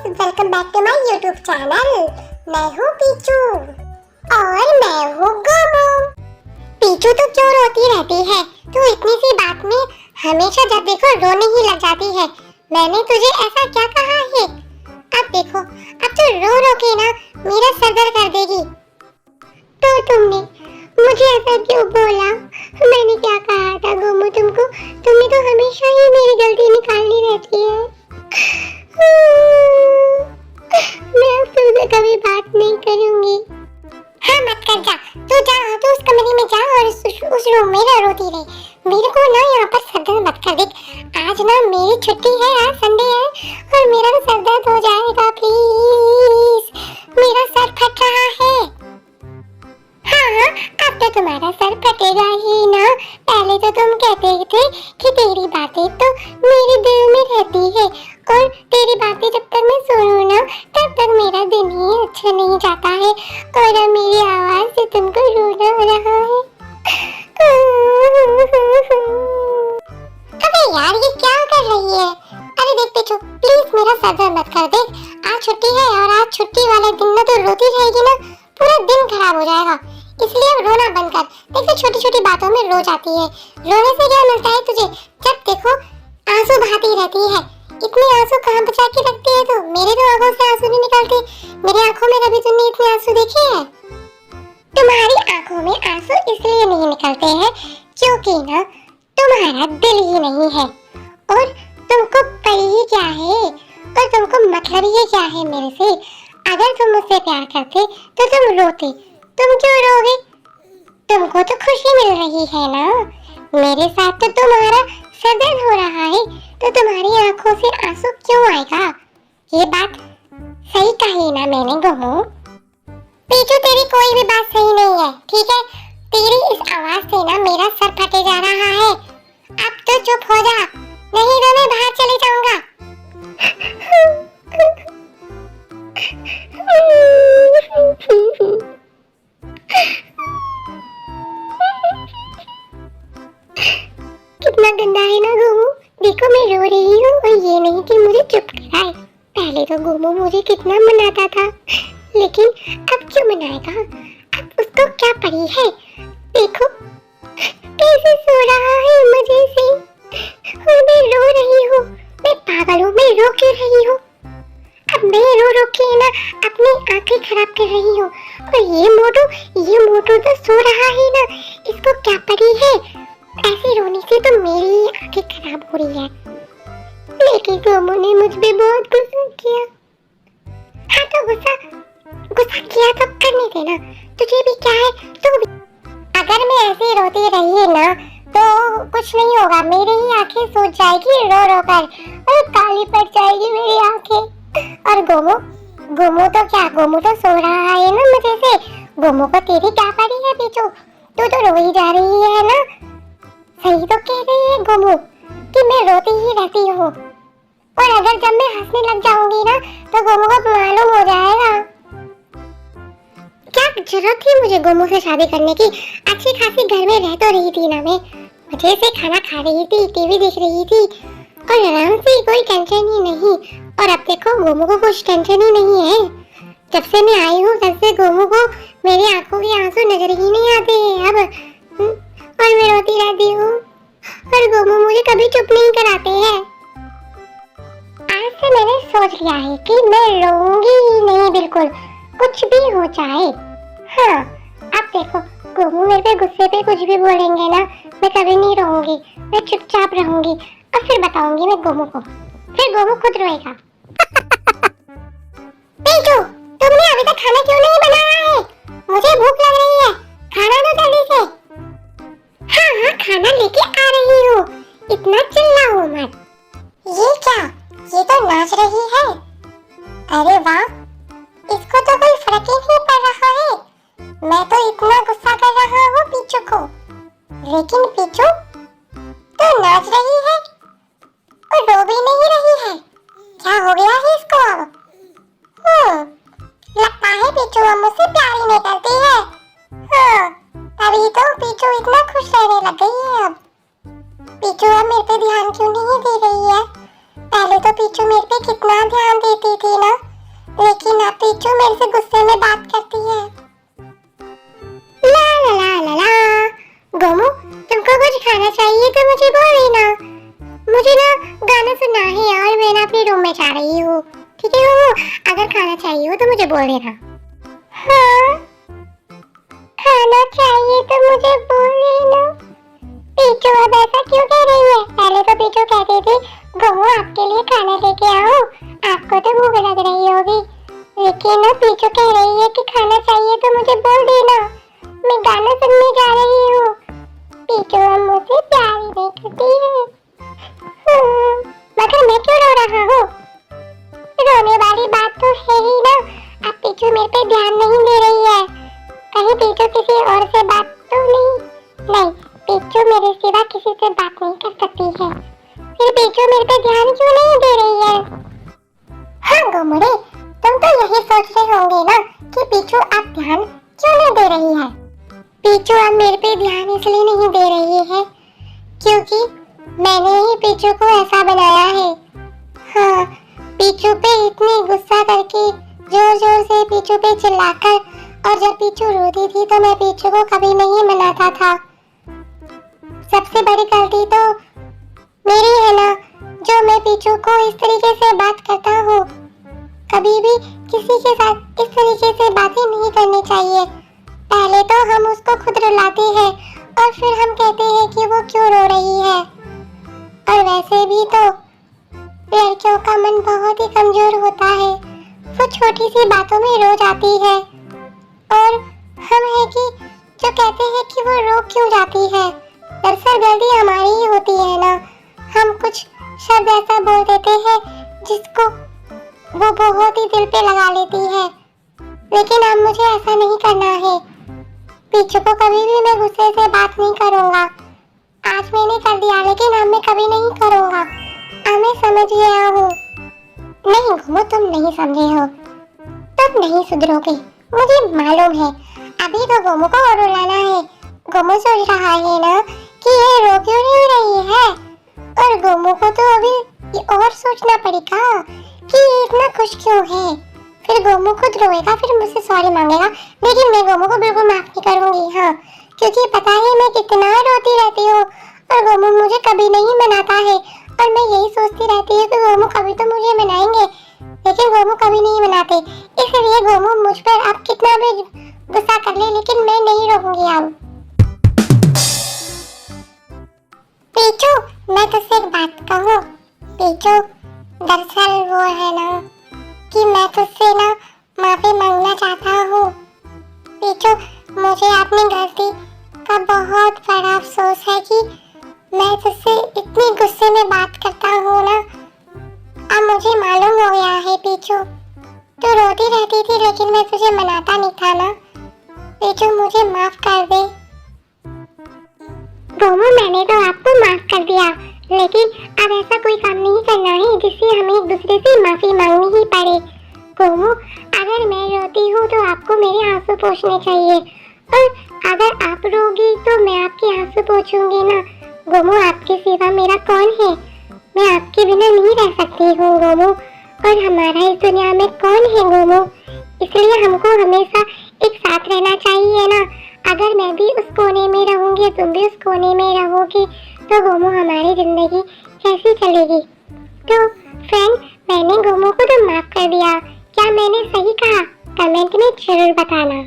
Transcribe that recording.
Welcome back to my YouTube channel. मैं हूँ Picchu और मैं हूँ गोमू। पीचू तो क्यों रोती रहती है? तू इतनी सी बात में हमेशा जब देखो रोने ही लग जाती है। मैंने तुझे ऐसा क्या कहा है? अब देखो, अब तो रो रो के ना मेरा सर दर्द कर देगी। तो तुमने मुझे ऐसा क्यों बोला? मैंने क्या कहा था गोमू तुमको? तुमने तो हमेशा ही मेरी गलती निकालनी रहती है। मैं अब तुमसे कभी बात नहीं करूंगी। हाँ मत कर, जा तू उस कमरे में जा और उस रूम में ना रोती रहे। मेरे को ना यहाँ पर सर दर्द मत कर दे। आज ना मेरी छुट्टी है, आज संडे है और मेरा ना सर दर्द हो जाएगा। प्लीज, मेरा सर फट रहा है। हाँ, अब तो तुम्हारा सर फटेगा ही ना। पहले तो तुम कहते थे कि तेरी बातें तो मेरे दिल में रहती है और तेरी बातें जब तक मैं सुनूं ना तब तक मेरा दिन ही अच्छा नहीं जाता है। और अब मेरी आवाज से तुमको रोना हो रहा है। अबे यार, ये क्या कर रही है? अरे देख पीछू, प्लीज मेरा सर दर्द मत कर दे। आज छुट्टी है और आज छुट्टी वाले दिन ना तो रोती रहेगी ना, पूरा दिन खराब हो जाएगा। इसलिए अब रोना बंद कर। देखो, छोटी छोटी बातों में रो जाती है। रोने से क्या मिलता है तुझे? जब देखो आंसू बहाती रहती है। इतने आंसू कहाँ बचा के रखती है तू? मेरे तो आंखों से आंसू नहीं निकलते। मेरी आंखों में कभी तुमने इतने आंसू देखे हैं? तुम्हारी आंखों में आंसू इसलिए नहीं निकलते हैं क्योंकि ना तुम्हारा दिल ही नहीं है और तुमको पड़ी ही क्या है और तुमको मतलब ही क्या है मेरे से। अगर तुम मुझसे प्यार करते तो तुम रोते। तुम क्यों रोगे? तुमको तो खुशी मिल रही है ना। मेरे साथ तो तुम्हारा सर दर्द हो रहा है, तो तुम्हारी आंखों से आंसू क्यों आएगा? ये बात सही कही ना मैंने गोमू? पीछू, तेरी कोई भी बात सही नहीं है, ठीक है? तेरी इस आवाज से ना मेरा सर फटे जा रहा है। अब तो चुप हो जा, नहीं तो मैं बाहर चले जाऊंगा। कितना गंदा है ना गोमू। देखो, मैं रो रही हूँ और ये नहीं कि मुझे चुप कराए। पहले तो गोमू मुझे कितना मनाता था, लेकिन अब क्यों मनाएगा? अब उसको क्या पड़ी है? देखो कैसे सो रहा है मजे से और मैं रो रही हूँ। मैं पागल हूँ, मैं रो क्यों रही हूँ? अब मैं रो रो के ना अपनी आंखें खराब कर रही हूँ। और ये मोटू तो सो रहा है ना, इसको क्या पड़ी है? ऐसे रोने से तो मेरी आंखें खराब हो रही है। लेकिन गोमू ने मुझ पे बहुत गुस्सा किया। हाँ तो गुस्सा किया तो करने देना, तुझे भी क्या है? तू भी अगर मैं ऐसे रोती रही ना तो कुछ नहीं होगा। मेरी ही आंखें सूज जाएगी रो रो कर और काली पड़ जाएगी मेरी आंखें। और गोमू तो क्या, गोमू तो सो रहा है ना मजे से। गोमू को तेरी क्या पड़ी है पीछू? तू तो रो ही जा रही है ना। सही तो कह रही है गोमू कि मैं रोती ही रहती हूँ और अगर जब मैं हंसने लग जाऊंगी ना तो गोमू को मालूम हो जाएगा। क्या जरूरत थी मुझे गोमू से शादी करने की? अच्छी खासी घर में रह तो रही थी ना मैं, मजे से खाना खा रही थी, टीवी देख रही थी और आराम से, कोई टेंशन ही नहीं। और अब देखो गोमू को कुछ टेंशन ही नहीं है। जब से मैं आई हूँ तब से गोमू को मेरी आंखों के आंसू नजर ही नहीं आते हैं अब। और मैं रोती रहती हूँ और गोमू मुझे कभी चुप नहीं कराते हैं। आज से मैंने सोच लिया है कि मैं रोऊंगी ही नहीं, बिल्कुल कुछ भी हो जाए। हाँ, अब देखो गोमू मेरे पे गुस्से पे कुछ भी बोलेंगे ना, मैं कभी नहीं रोऊंगी, मैं चुपचाप रहूंगी और फिर बताऊंगी मैं गोमू को, फिर गोमू खुद रोएगा। पीछू, तुमने अभी तक खाना क्यों नहीं बनाया है? मुझे भूख लग रही है, खाना दो जल्दी से। हाँ, खाना लेके आ रही हूँ, इतना चिल्लाओ मत। ये क्या, ये तो नाच रही है। अरे वाह, इसको तो कोई फर्क ही नहीं पड़ रहा है। मैं तो इतना गुस्सा कर रहा हूँ पीछू को, लेकिन पीछू तो नाच रही है और रो भी नहीं रही है। क्या हो गया है इसको अब? लगता है पीछू अब मुझसे प्यार ही नहीं करती है। हाँ, अभी तो पीछू इतना खुश रहने लग गई है अब। पीछू अब मेरे पे ध्यान क्यों नहीं दे रही है? पहले तो पीछू मेरे पे कितना ध्यान देती थी ना। मेरे से गुस्से में बात करती है। ला ला ला ला ला। गोमू, तुमको कुछ खाना चाहिए तो मुझे बोल देना। मुझे ना गाना सुनना है और मैं ना अपने रूम में जा रही हूँ। ठीक है गोमू, अगर खाना चाहिए हो तो मुझे बोल देना। हाँ, खाना चाहिए तो मुझे बोल देना। पीछू अब ऐसा क्यों कह रही है? पहले तो पीछू कहती थी गोमू आपके लिए खाना लेके आओ, आपको तो भूख लग रही होगी। लेकिन ना पीछू कह रही है कि खाना चाहिए तो मुझे बोल देना, मैं गाना सुनने जा रही हूँ। पीछू अब मुझे प्यार ही नहीं करती है। मगर मैं क्यों रो रहा हूँ? रोने वाली बात तो है ही ना। अब पीछू मेरे पे ध्यान नहीं दे रही है। कहीं पीछू किसी और से बात तो नहीं, पीछू मेरे सिवा किसी से बात नहीं कर सकती है। फिर पीछू मेरे पे ध्यान क्यों नहीं दे रही है? हाँ गोमुड़े, तुम तो यही सोच रहे होंगे ना कि पीछू अब ध्यान क्यों नहीं दे रही है। पीछू अब मेरे पे ध्यान इसलिए नहीं दे रही है क्योंकि मैंने ही पीछू को ऐसा बनाया है। हाँ, पीछू पे इतनी गुस्सा करके जोर जोर से पीछू पे चिल्लाकर, और जब पीछू रोती थी तो मैं पीछू को कभी नहीं मनाता था। सबसे बड़ी गलती तो मेरी है ना, जो मैं पीछू को इस तरीके से बात करता हूँ। कभी भी किसी के साथ इस तरीके से बातें नहीं करनी चाहिए। पहले तो हम उसको खुद रुलाते हैं और फिर हम कहते हैं कि वो क्यों रो रही है। और वैसे भी तो लड़कियों का मन बहुत ही कमजोर होता है, वो छोटी सी बातों में रो जाती है। और हम है कि जो कहते हैं कि वो रो क्यों जाती है, दरअसल गलती हमारी ही होती है ना। हम कुछ शब्द ऐसा बोल देते हैं जिसको वो बहुत ही दिल पे लगा लेती है। लेकिन अब मुझे ऐसा नहीं करना है। पीछू को कभी भी मैं गुस्से से बात नहीं करूँगा। आज मैंने कर दिया, लेकिन अब मैं कभी नहीं करूँगा। अब मैं समझ गया हूँ। नहीं गोमू, तुम नहीं समझे हो, तुम नहीं सुधरोगे, मुझे मालूम है। अभी तो गोमू को और रुलाना है। गोमू सोच रहा है ना कि ये रो क्यों नहीं रही है, और गोमू को तो अभी ये और सोचना पड़ेगा कि ये इतना खुश क्यों है। फिर गोमू खुद रोएगा, फिर मुझसे सॉरी मांगेगा, लेकिन मैं गोमू को बिल्कुल माफ नहीं करूंगी। हाँ, क्योंकि पता है मैं कितना रोती रहती हूँ और गोमू मुझे कभी नहीं मनाता है। और मैं यही सोचती रहती हूँ कि गोमू कभी तो मुझे मनाएंगे, लेकिन गोमू कभी नहीं मनाते। इसलिए गोमू मुझ पर अब कितना भी गुस्सा कर ले, लेकिन मैं नहीं रोकूंगी अब। पीछू, मैं तुझसे एक बात कहूँ। पीछू, दरअसल वो है ना कि मैं तुझसे ना माफी मांगना चाहता हूँ। पीछू, मुझे अपनी गलती का बहुत बड़ा अफसोस है कि मैं तुझसे इतनी गुस्से में बात करता हूँ ना। अब मुझे मालूम हो गया है पीछू, तू रोती रहती थी लेकिन मैं तुझे मनाता नहीं था ना। पीछू, मुझे माफ कर दे। गोमू, मैंने तो आपको माफ कर दिया, लेकिन अब ऐसा कोई काम नहीं करना है जिससे हमें एक दूसरे से माफी मांगनी ही पड़े। गोमू, अगर मैं रोती हूँ तो आपको मेरे आंसू पोंछने चाहिए, और अगर आप रोगी तो मैं आपके आंसू पोंछूंगी ना। गोमू, आपके सिवा मेरा कौन है? मैं आपके बिना नहीं रह सकती हूँ गोमू, और हमारा इस दुनिया में कौन है गोमू? इसलिए हमको हमेशा एक साथ रहना चाहिए ना। अगर मैं भी उस कोने में रहूंगी, तुम भी उस कोने में रहोगी, तो गोमू हमारी जिंदगी कैसी चलेगी? तो फ्रेंड, मैंने गोमू को तो माफ कर दिया। क्या मैंने सही कहा? कमेंट में जरूर बताना।